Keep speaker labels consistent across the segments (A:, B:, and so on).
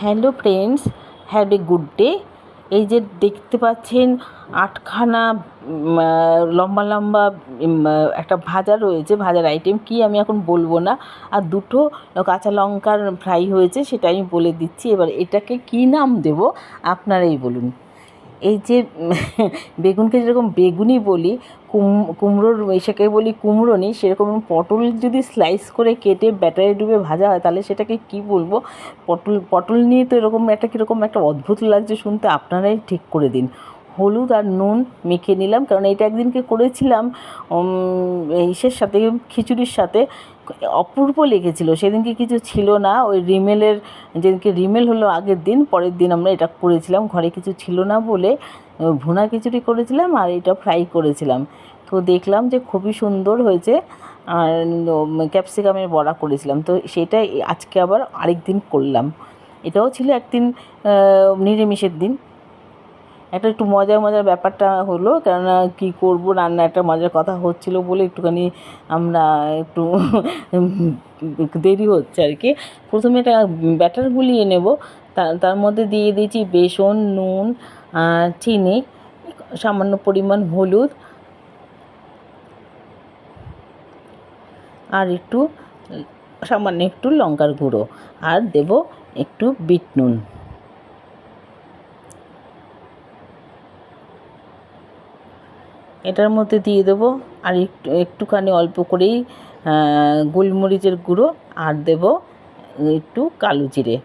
A: Hello friends, have a good day. এই যে দেখতে পাচ্ছেন 8খানা লম্বা লম্বা একটা ভাজা রয়েছে, ভাজার আইটেম কি আমি এখন বলবো না। আর দুটো কাঁচা লঙ্কার ফ্রাই হয়েছে, সেটা আমি বলে দিচ্ছি। এবার এটাকে কি নাম দেব আপনারাই বলুন। এই যে বেগুনকে যেরকম বেগুনি বলি, কুমড়োর এটাকে বলি কুমড়োনি, সেরকম পটল যদি স্লাইস করে কেটে ব্যাটারে ডুবে ভাজা হয় তাহলে সেটাকে কি বলবো। পটল নিয়ে তো এরকম একটা কীরকম একটা অদ্ভুত লাগছে শুনতে, আপনারাই ঠিক করে দিন। হলুদ আর নুন মেখে নিলাম, কারণ এটা একদিনকে করেছিলাম ইসের সাথে, খিচুড়ির সাথে। অপূর্ব লেগেছিল, সেদিনকে কিছু ছিল না। ওই রিমেলের যেদিনকে রিমেল হলো আগের দিন, পরের দিন আমরা এটা করেছিলাম, ঘরে কিছু ছিল না বলে ভুনা খিচুড়ি করেছিলাম আর এটা ফ্রাই করেছিলাম। তো দেখলাম যে খুবই সুন্দর হয়েছে। আর ক্যাপসিকামের বড়া করেছিলাম, তো সেটাই আজকে আবার আরেক দিন করলাম। এটাও ছিল একদিন নিরামিষের দিন। একটু মজার ব্যাপারটা হলো, কেননা কী করবো, রান্না একটা মজার কথা হচ্ছিলো বলে একটুখানি আমরা একটু দেরি হচ্ছে আর কি। প্রথমে এটা ব্যাটার গুলিয়ে নেব, তার মধ্যে দিয়ে দিয়েছি বেসন, নুন, চিনি, সামান্য পরিমাণ হলুদ, আর সামান্য একটু লঙ্কার গুঁড়ো, আর দেব একটু বিট নুন। এটার মধ্যে দিয়ে দেবো আর একটুখানি অল্প করেই গোলমরিচের গুঁড়ো, আর দেব একটু কালো জিরে।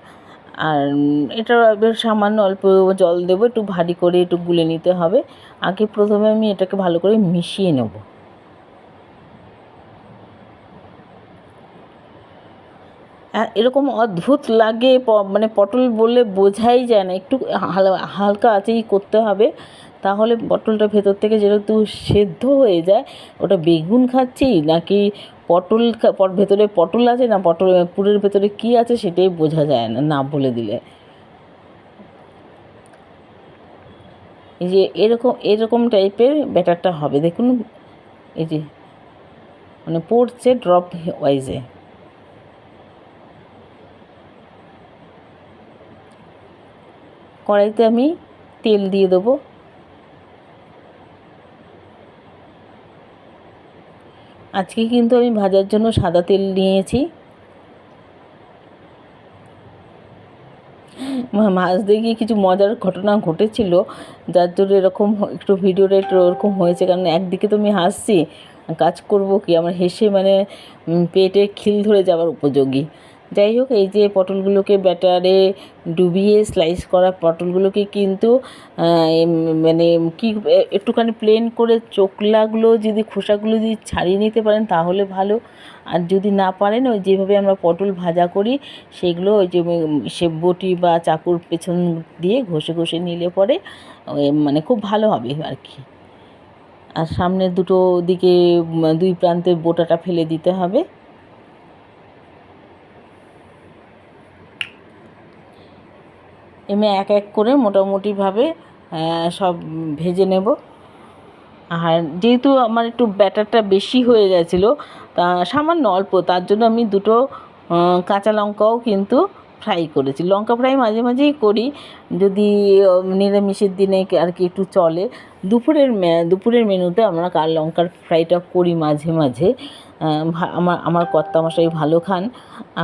A: আর এটা এবার সামান্য অল্প জল দেবো, একটু ভারী করে একটু গুলে নিতে হবে। আগে প্রথমে আমি এটাকে ভালো করে মিশিয়ে নেব। এরকম অদ্ভুত লাগে, মানে পটল বললে বোঝাই যায় না। একটু হালকা আঁচেই করতে হবে, তাহলে পটলটা ভেতর থেকে যেহেতু সেদ্ধ হয়ে যায়। ওটা বেগুন খাচ্ছি নাকি পটল, ভেতরে পটল আছে না পুরের ভেতরে কী আছে সেটাই বোঝা যায় না, না বলে দিলে। এই যে এরকম টাইপের ব্যাটারটা হবে, দেখুন এই যে মানে পড়ছে ড্রপ ওয়াইজে। কড়াইতে আমি তেল দিয়ে দেবো। আজকে কিন্তু আমি ভাজার জন্য সাদা তেল নিয়েছি। মাছ দিয়ে গিয়ে কিছু মজার ঘটনা ঘটেছিল, যার জন্য এরকম একটু ভিডিওটা একটু ওরকম হয়েছে। কারণ একদিকে তো আমি হাসছি, কাজ করব কি, আমার হেসে মানে পেটে খিল ধরে যাওয়ার উপযোগী। যাই হোক, এই যে পটলগুলোকে ব্যাটারে ডুবিয়ে স্লাইস করা পটলগুলোকে কিন্তু মানে কি একটুখানি প্লেন করে চোকলাগুলো যদি খোসাগুলো যদি ছাড়িয়ে নিতে পারেন তাহলে ভালো। আর যদি না পারেন, ওই যেভাবে আমরা পটল ভাজা করি সেগুলো ওই যে সে বটি বা চাকুর পেছন দিয়ে ঘষে নিলে পরে মানে খুব ভালো হবে আর কি। আর সামনের দুটো দিকে দুই প্রান্তের বোটাটা ফেলে দিতে হবে। এক এক করে মোটামুটিভাবে সব ভেজে নেব। আর যেহেতু আমার একটু ব্যাটারটা বেশি হয়ে গেছিলো, তা সামান্য অল্প, তার জন্য আমি দুটো কাঁচা লঙ্কাও কিন্তু ফ্রাই করেছি। লঙ্কা ফ্রাই মাঝে মাঝেই করি, যদি নিরামিষের দিনে আর কি একটু চলে। দুপুরের মেনুতে আমরা লঙ্কার ফ্রাইটা করি মাঝে মাঝে। আমার কর্তামশাই ভালো খান,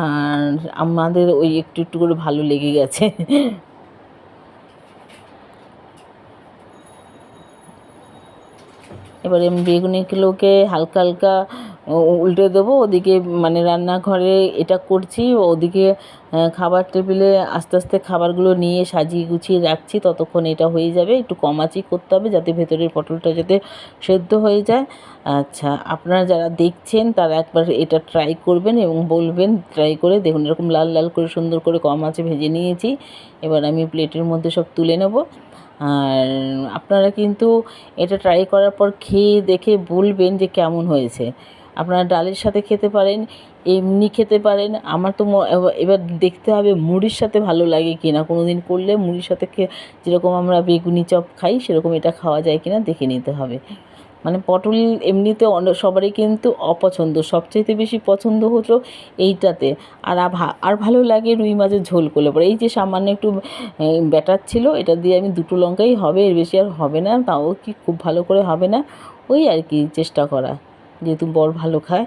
A: আর আমাদের ওই একটু করে ভালো লেগে গেছে। এবারে আমি বেগুনিগুলোকে হালকা হালকা উল্টে দেবো। ওদিকে মানে রান্নাঘরে এটা করছি, ওদিকে খাবার টেবিলে আস্তে আস্তে খাবারগুলো নিয়ে সাজিয়ে গুছিয়ে রাখছি। ততক্ষণ এটা হয়ে যাবে। একটু কম আঁচেই করতে হবে যাতে ভেতরের পটলটা যাতে সেদ্ধ হয়ে যায়। আচ্ছা, আপনারা যারা দেখছেন তারা একবার এটা ট্রাই করবেন এবং বলবেন। ট্রাই করে দেখুন, এরকম লাল লাল করে সুন্দর করে কম আঁচে ভেজে নিয়েছি। এবার আমি প্লেটের মধ্যে সব তুলে নেব। আর আপনারা কিন্তু এটা ট্রাই করার পর খেয়ে দেখে বলবেন যে কেমন হয়েছে। আপনারা ডালের সাথে খেতে পারেন, এমনি খেতে পারেন। আমার তো এবার দেখতে হবে মুড়ির সাথে ভালো লাগে কি না। কোনো দিন করলে মুড়ির সাথে যেরকম আমরা বেগুনি চপ খাই সেরকম এটা খাওয়া যায় কি না দেখে নিতে হবে। মানে পটল এমনিতে সবারই কিন্তু অপছন্দ, সবচাইতে বেশি পছন্দ হলো এইটাতে। আর ভালো লাগে রুই মাছের ঝোল করলে পরে। এই যে সামান্য একটু ব্যাটার ছিল, এটা দিয়ে আমি 2টো লঙ্কাই হবে, এর বেশি আর হবে না, তাও কি খুব ভালো করে হবে না, ওই আর কি চেষ্টা করা, যেহেতু বর ভালো খায়।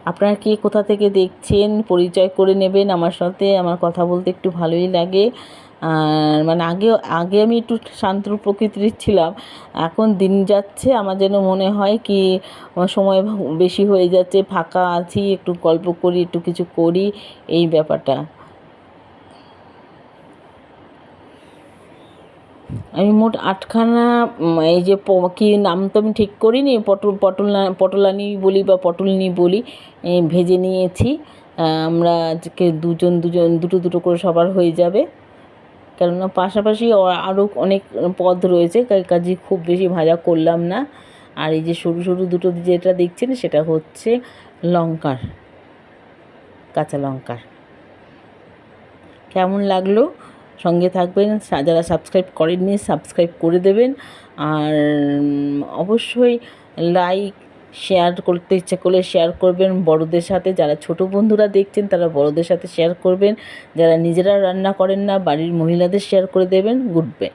A: আপনারা কে কোথা থেকে দেখছেন পরিচয় করে নেবেন আমার সাথে, আমার কথা বলতে একটু ভালোই লাগে। আর মানে আগে আমি একটু শান্ত প্রকৃতির ছিলাম, এখন দিন যাচ্ছে আমার যেন মনে হয় কি আমার সময় বেশি হয়ে যাচ্ছে, ফাঁকা আছি, একটু গল্প করি, একটু কিছু করি, এই ব্যাপারটা। আমি মোট 8খানা এই যে কী নাম তো আমি ঠিক করিনি, পটলানি বলি বা পটলনি বলি, ভেজে নিয়েছি। আমরা আজকে দুটো দুটো করে সবার হয়ে যাবে, কেননা পাশাপাশি আরও অনেক পদ রয়েছে, কাজে খুব বেশি ভাজা করলাম না। আর এই যে সরু সরু দুটো যেটা দেখছেন সেটা হচ্ছে কাঁচা লঙ্কার। কেমন লাগলো? সঙ্গে থাকবেন, যারা সাবস্ক্রাইব করেননি সাবস্ক্রাইব করে দেবেন। আর অবশ্যই লাইক শেয়ার করতে ইচ্ছা করলে শেয়ার করবেন বড়দের সাথে, যারা ছোট বন্ধুরা দেখছেন তারা বড়দের সাথে শেয়ার করবেন, যারা নিজেরা রান্না করেন না বাড়ির মহিলাদের শেয়ার করে দেবেন। Good bye.